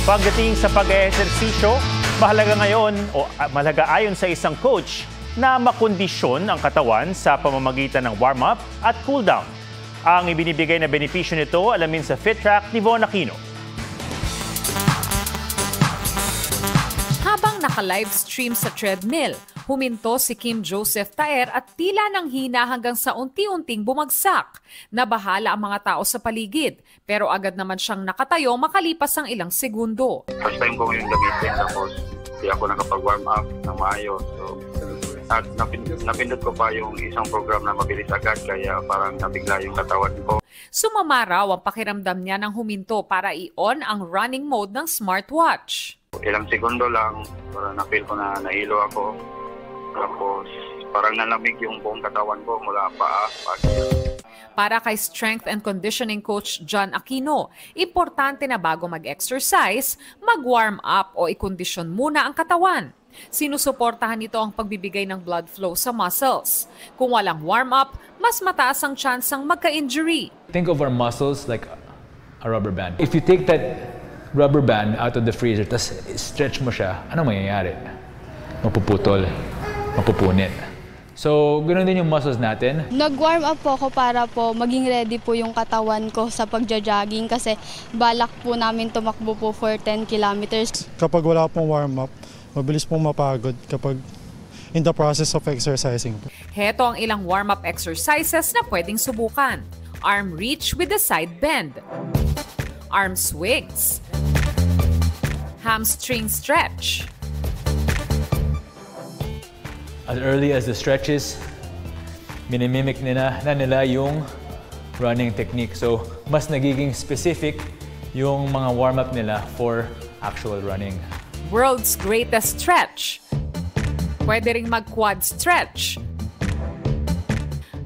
Pagdating sa pag-eehersisyo, mahalaga ayon sa isang coach na makondisyon ang katawan sa pamamagitan ng warm-up at cool-down. Ang ibinibigay na benepisyo nito alamin sa Fit Track ni Von Aquino. Habang naka-livestream sa treadmill, huminto si Kim Joseph Taer at tila nang hina hanggang sa unti-unting bumagsak. Nabahala ang mga tao sa paligid, pero agad naman siyang nakatayo makalipas ang ilang segundo. First time ko yung gamitin, tapos hindi ako nakapag-warm up na maayos. So, at napindot ko pa yung isang program na mabilis agad, kaya parang nabigla yung katawan ko. Sumama raw ang pakiramdam niya nang huminto para i-on ang running mode ng smartwatch. Ilang segundo lang, parang na-feel ko na nahilo ako. Tapos parang nalamig yung buong katawan ko mula paa. Para kay Strength and Conditioning Coach John Aquino, importante na bago mag-exercise, mag-warm up o i-kondisyon muna ang katawan. Sinusuportahan nito ang pagbibigay ng blood flow sa muscles. Kung walang warm-up, mas mataas ang tsansang magka-injury. Think of our muscles like a rubber band. If you take that rubber band out of the freezer, tas stretch mo siya, ano mangyayari? Mapuputol, mapupunit. So, ganoon din yung muscles natin. Nag-warm up po ako para po maging ready po yung katawan ko sa pagja-jogging kasi balak po namin tumakbo po for 10 kilometers. Kapag wala pong warm up, mabilis pong mapagod kapag in the process of exercising. Heto ang ilang warm-up exercises na pwedeng subukan. Arm reach with a side bend. Arm swings. Hamstring stretch. As early as the stretches, minimimic na nila yung running technique. So, mas nagiging specific yung mga warm-up nila for actual running. World's greatest stretch. Pwede ring mag-quad stretch.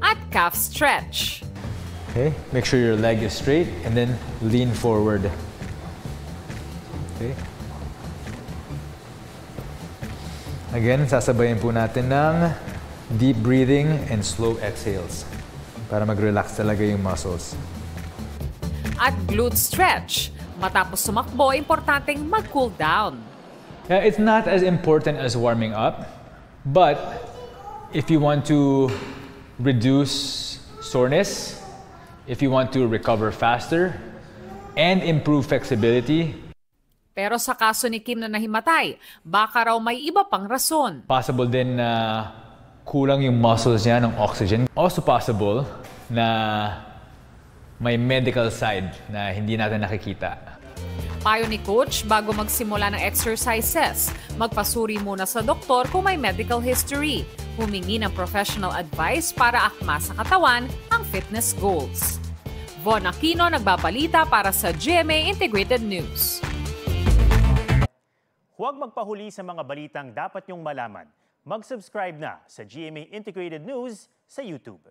At calf stretch. Okay, make sure your leg is straight and then lean forward. Okay. Again, sasabayin po natin ng deep breathing and slow exhales para mag-relax talaga yung muscles. At glute stretch. Matapos sumakbo, importanteng mag-cool down. Yeah, it's not as important as warming up, but if you want to reduce soreness, if you want to recover faster, and improve flexibility. Pero sa kaso ni Kim na nahimatay, baka raw may iba pang rason. Possible din na kulang yung muscles niya ng oxygen. Also possible na may medical side na hindi natin nakikita. Payo ni Coach, bago magsimula ng exercises, magpasuri muna sa doktor kung may medical history. Humingi ng professional advice para akma sa katawan ang fitness goals. Von Aquino nagbabalita para sa GMA Integrated News. Huwag magpahuli sa mga balitang dapat niyong malaman. Mag-subscribe na sa GMA Integrated News sa YouTube.